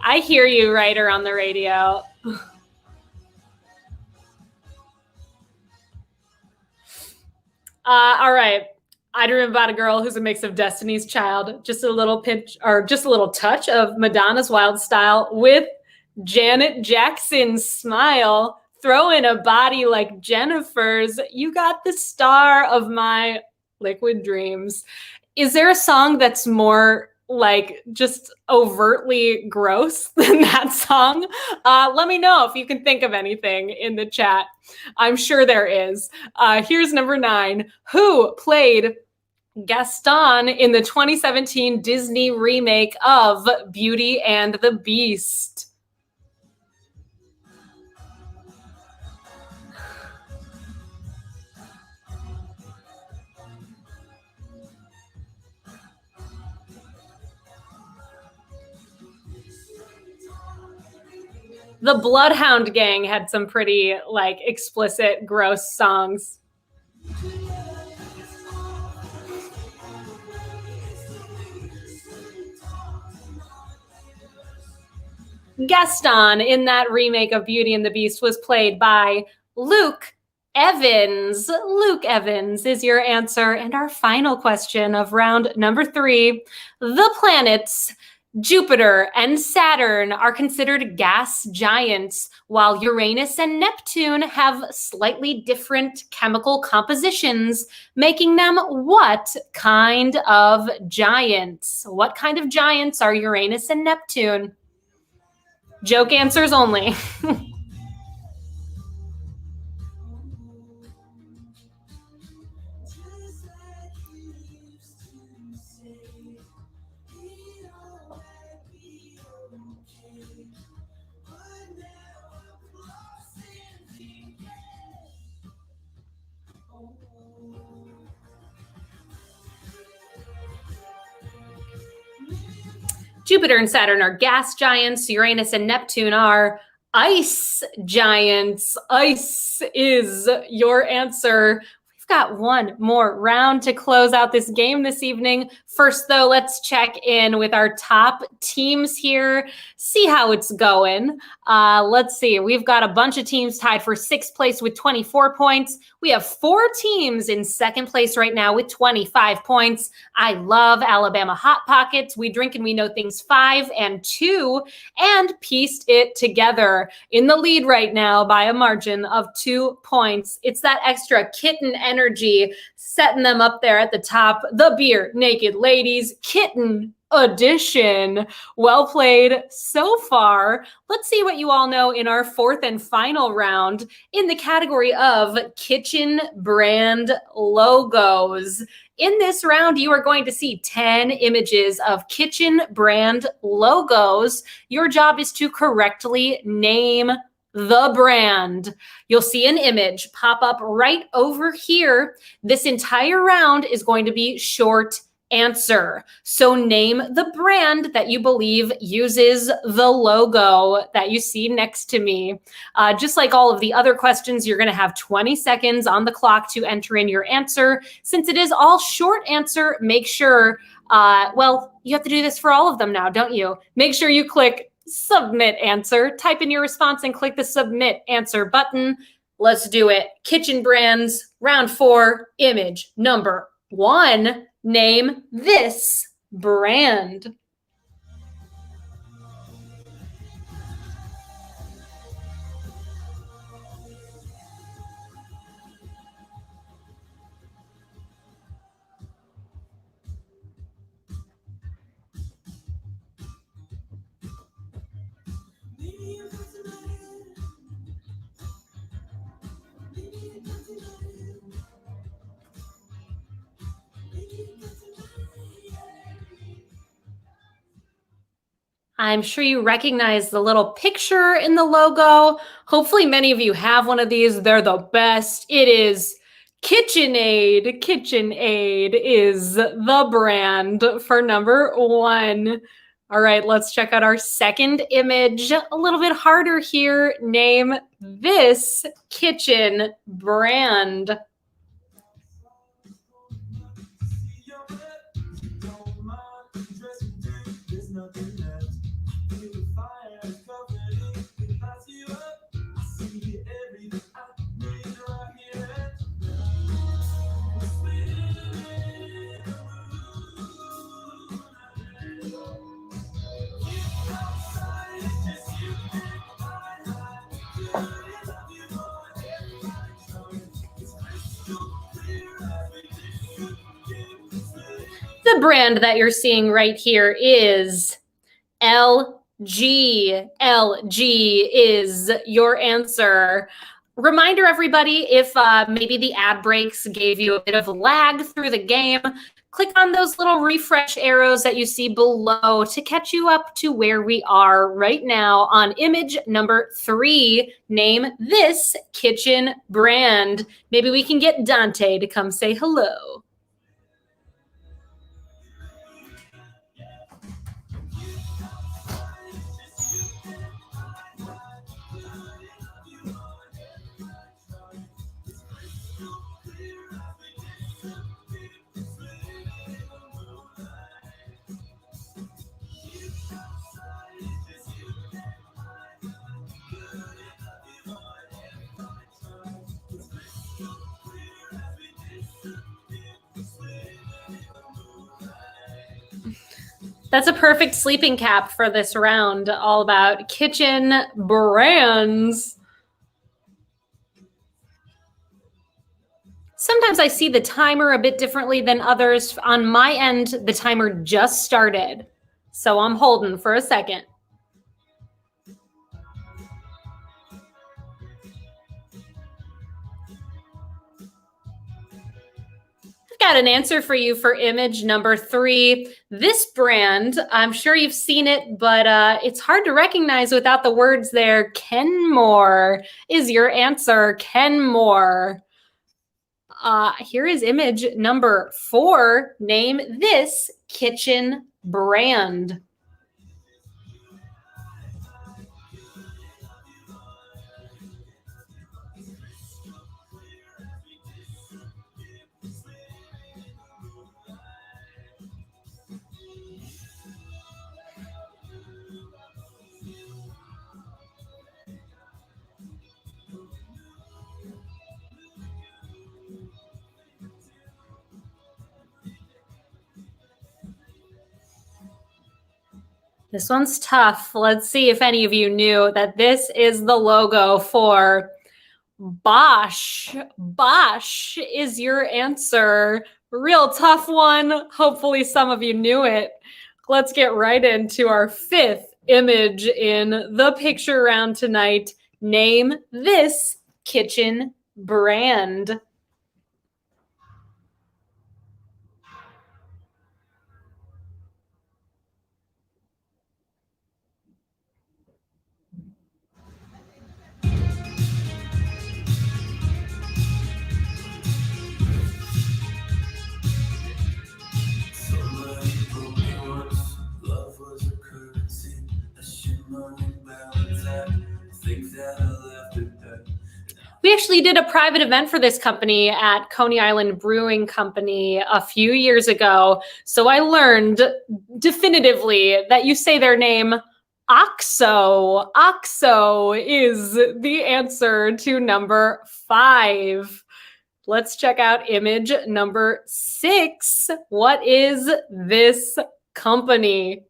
I hear you, writer on the radio. All right. I dream about a girl who's a mix of Destiny's Child, just a little pinch or just a little touch of Madonna's wild style with Janet Jackson's smile. Throw in a body like Jennifer's. You got the star of my liquid dreams. Is there a song that's more like just overtly gross than that song? Let me know if you can think of anything in the chat. I'm sure there is. Here's number 9. Who played Gaston in the 2017 Disney remake of Beauty and the Beast? The Bloodhound Gang had some pretty like explicit, gross songs. Gaston in that remake of Beauty and the Beast was played by Luke Evans. Luke Evans is your answer. And our final question of round number 3. The planets Jupiter and Saturn are considered gas giants, while Uranus and Neptune have slightly different chemical compositions, making them what kind of giants? What kind of giants are Uranus and Neptune? Joke answers only. Jupiter and Saturn are gas giants. Uranus and Neptune are ice giants. Ice is your answer. We've got one more round to close out this game this evening. First, though, let's check in with our top teams here, see how it's going. Let's see. We've got a bunch of teams tied for 6th place with 24 points. We have 4 teams in 2nd place right now with 25 points. I love Alabama Hot Pockets. We Drink and We Know Things 5 and 2 and pieced it together in the lead right now by a margin of 2 points. It's that extra kitten energy setting them up there at the top. The Beer Naked Ladies Kitten Edition. Well played so far. Let's see what you all know in our 4th and final round in the category of kitchen brand logos. In this round, you are going to see 10 images of kitchen brand logos. Your job is to correctly name the brand. You'll see an image pop up right over here. This entire round is going to be short answer. So name the brand that you believe uses the logo that you see next to me. Just like all of the other questions, you're going to have 20 seconds on the clock to enter in your answer. Since it is all short answer, make sure, well, you have to do this for all of them now, don't you? Make sure you click submit answer, type in your response and click the submit answer button. Let's do it. Kitchen brands, round 4, image number 1. Name this brand. I'm sure you recognize the little picture in the logo. Hopefully many of you have one of these. They're the best. It is KitchenAid. KitchenAid is the brand for number 1. All right, let's check out our second image. A little bit harder here. Name this kitchen brand. The brand that you're seeing right here is LG. LG is your answer. Reminder, everybody, if maybe the ad breaks gave you a bit of lag through the game, click on those little refresh arrows that you see below to catch you up to where we are right now on image number 3. Name this kitchen brand. Maybe we can get Dante to come say hello. That's a perfect sleeping cap for this round, all about kitchen brands. Sometimes I see the timer a bit differently than others. On my end, the timer just started, so I'm holding for a second. Got an answer for you for image number 3. This brand, I'm sure you've seen it, but it's hard to recognize without the words there. Kenmore is your answer. Kenmore. Here is image number 4. Name this kitchen brand. This one's tough. Let's see if any of you knew that this is the logo for Bosch. Bosch is your answer. Real tough one. Hopefully some of you knew it. Let's get right into our 5th image in the picture round tonight. Name this kitchen brand. We actually did a private event for this company at Coney Island Brewing Company a few years ago. So I learned definitively that you say their name OXO. OXO is the answer to number 5. Let's check out image number 6. What is this company?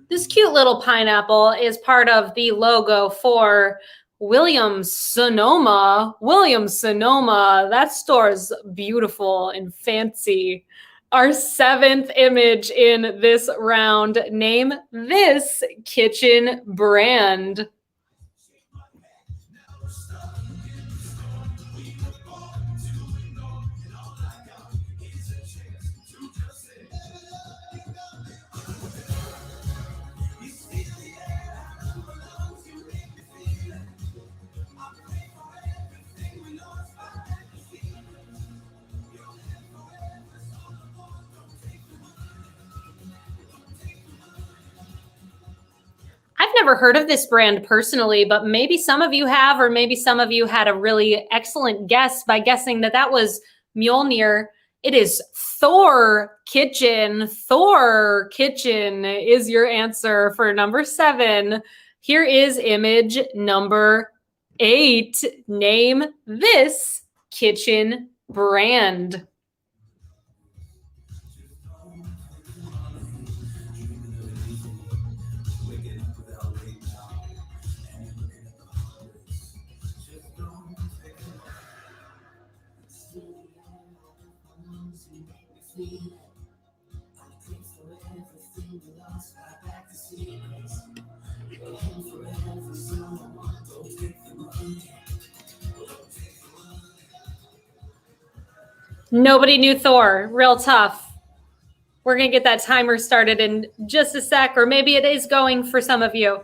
This cute little pineapple is part of the logo for Williams-Sonoma. Williams-Sonoma, that store is beautiful and fancy. Our 7th image in this round. Name this kitchen brand. I've never heard of this brand personally, but maybe some of you have, or maybe some of you had a really excellent guess by guessing that that was Mjolnir. It is Thor Kitchen. Thor Kitchen is your answer for number 7. Here is image number 8. Name this kitchen brand. Nobody knew Thor. Real tough. We're going to get that timer started in just a sec, or maybe it is going for some of you.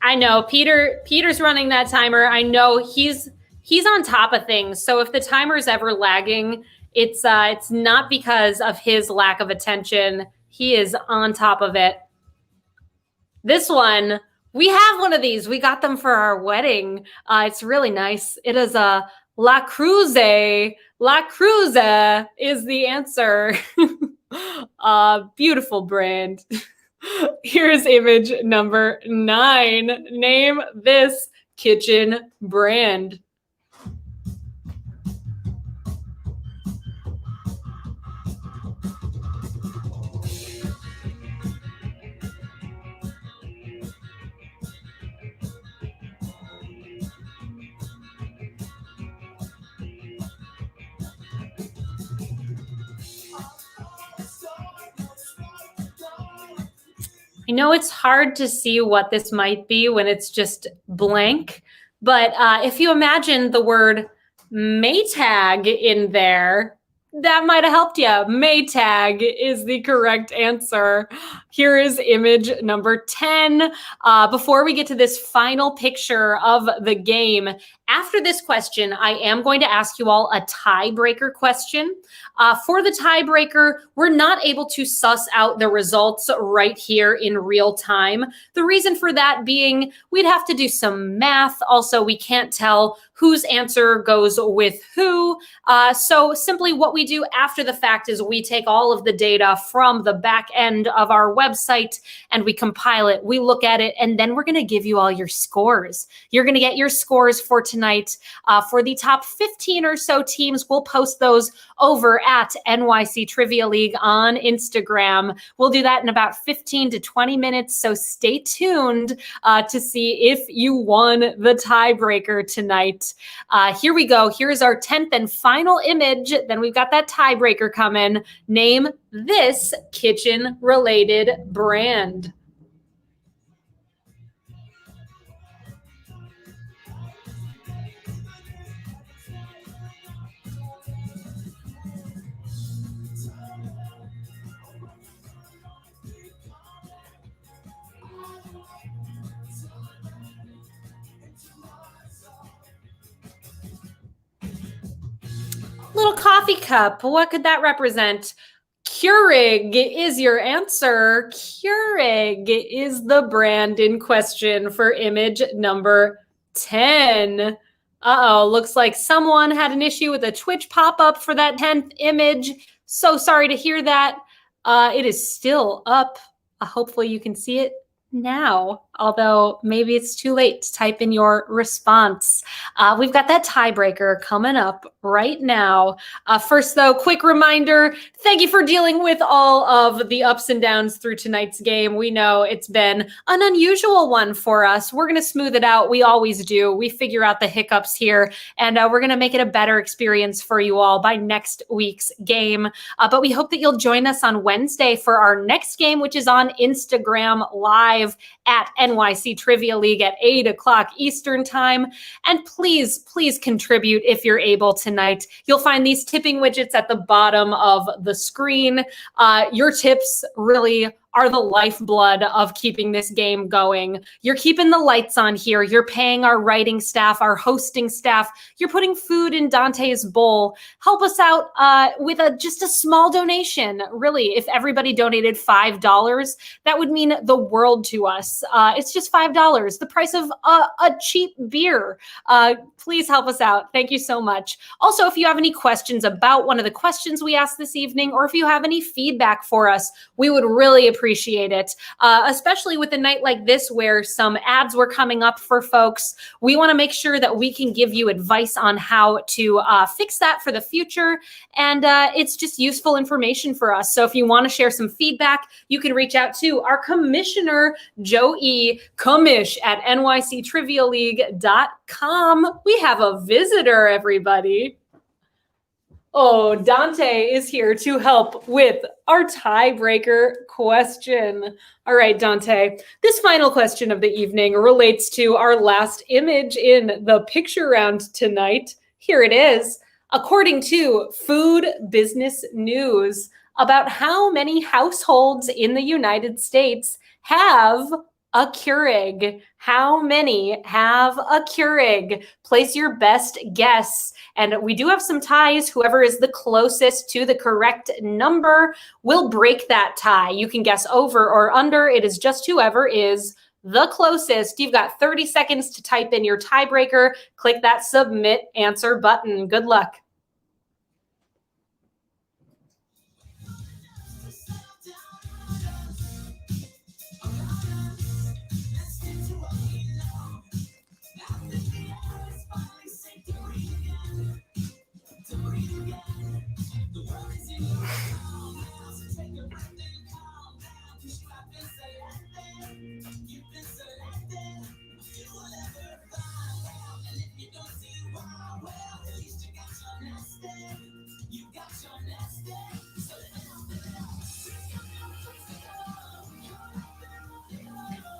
I know Peter's running that timer. I know he's on top of things. So if the timer is ever lagging, it's not because of his lack of attention. He is on top of it. This one, we have one of these. We got them for our wedding. It's really nice. It is a La Cruz. La Cruz is the answer. Beautiful brand. Here's image number 9. Name this kitchen brand. I know it's hard to see what this might be when it's just blank, but if you imagine the word Maytag in there, that might have helped you. Maytag is the correct answer. Here is image number 10. Before we get to this final picture of the game, after this question, I am going to ask you all a tiebreaker question. For the tiebreaker, we're not able to suss out the results right here in real time. The reason for that being we'd have to do some math. Also, we can't tell whose answer goes with who. So simply what we do after the fact is we take all of the data from the back end of our website and we compile it. We look at it, and then we're going to give you all your scores. You're going to get your scores for tonight. For the top 15 or so teams, we'll post those over at NYC Trivia League on Instagram. We'll do that in about 15 to 20 minutes, so stay tuned to see if you won the tiebreaker tonight. Here we go. Here's our 10th and final image. Then we've got that tiebreaker coming. Name this kitchen-related brand. Little coffee cup. What could that represent? Keurig is your answer. Keurig is the brand in question for image number 10. Uh-oh, looks like someone had an issue with a Twitch pop-up for that 10th image. So sorry to hear that. It is still up. Hopefully you can see it now, although maybe it's too late to type in your response. We've got that tiebreaker coming up right now. First, though, quick reminder, thank you for dealing with all of the ups and downs through tonight's game. We know it's been an unusual one for us. We're going to smooth it out. We always do. We figure out the hiccups here, and we're going to make it a better experience for you all by next week's game. But we hope that you'll join us on Wednesday for our next game, which is on Instagram Live at NYC Trivia League at 8 o'clock Eastern time. And please, please contribute if you're able tonight. You'll find these tipping widgets at the bottom of the screen. Your tips really are the lifeblood of keeping this game going. You're keeping the lights on here. You're paying our writing staff, our hosting staff. You're putting food in Dante's bowl. Help us out with just a small donation. Really, if everybody donated $5, that would mean the world to us. It's just $5, the price of a cheap beer. Please help us out. Thank you so much. Also, if you have any questions about one of the questions we asked this evening, or if you have any feedback for us, we would really appreciate it, especially with a night like this where some ads were coming up for folks. We want to make sure that we can give you advice on how to fix that for the future, and it's just useful information for us. So if you want to share some feedback, you can reach out to our commissioner, Joe E. Commish at nyctrivialeague.com. We have a visitor, everybody. Oh, Dante is here to help with our tiebreaker question. All right, Dante, this final question of the evening relates to our last image in the picture round tonight. Here it is. According to Food Business News, about how many households in the United States have a Keurig? How many have a Keurig? Place your best guess. And we do have some ties. Whoever is the closest to the correct number will break that tie. You can guess over or under. It is just whoever is the closest. You've got 30 seconds to type in your tiebreaker. Click that submit answer button. Good luck.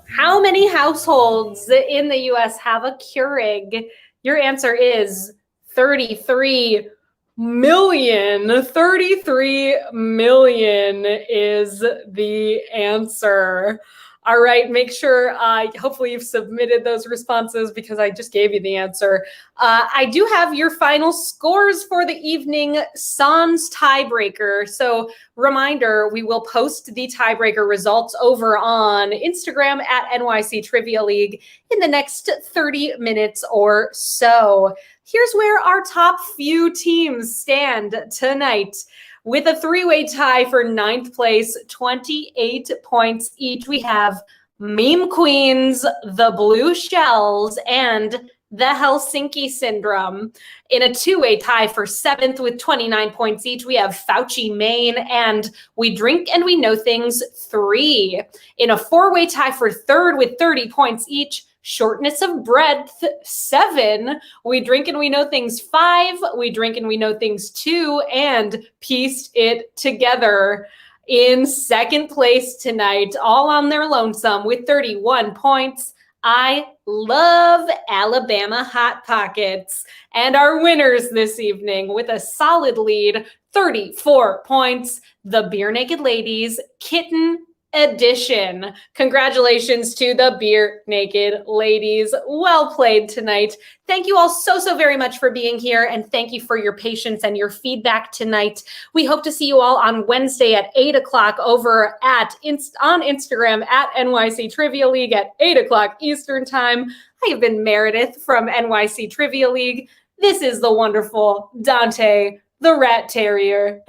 How many households in the U.S. have a Keurig? Your answer is 33 million. 33 million is the answer. All right, make sure, hopefully you've submitted those responses because I just gave you the answer. I do have your final scores for the evening, sans tiebreaker. So reminder, we will post the tiebreaker results over on Instagram at NYC Trivia League in the next 30 minutes or so. Here's where our top few teams stand tonight. With a three-way tie for 9th place, 28 points each, we have Meme Queens, the Blue Shells, and the Helsinki Syndrome. In a two-way tie for 7th with 29 points each, we have Fauci, Maine, and We Drink and We Know Things 3. In a four-way tie for 3rd with 30 points each, Shortness of Breadth 7, We Drink and We Know Things 5, We Drink and We Know Things 2, and Pieced It Together. In 2nd place tonight, all on their lonesome with 31 points, I Love Alabama Hot Pockets. And our winners this evening with a solid lead, 34 points, the Beer Naked Ladies Kitten Edition. Congratulations to the Beer Naked Ladies. Well played tonight. Thank you all so very much for being here, and thank you for your patience and your feedback tonight. We hope to see you all on Wednesday at 8 o'clock over on Instagram at NYC Trivia League at 8 o'clock Eastern Time. I have been Meredith from NYC Trivia League. This is the wonderful Dante, the Rat Terrier.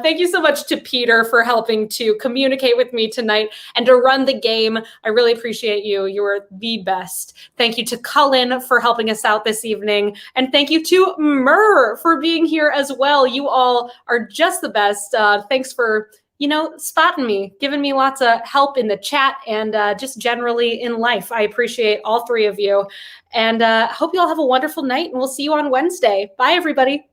Thank you so much to Peter for helping to communicate with me tonight and to run the game. I really appreciate you. You are the best. Thank you to Cullen for helping us out this evening. And thank you to Murr for being here as well. You all are just the best. Thanks for, spotting me, giving me lots of help in the chat and just generally in life. I appreciate all three of you. And hope you all have a wonderful night, and we'll see you on Wednesday. Bye, everybody.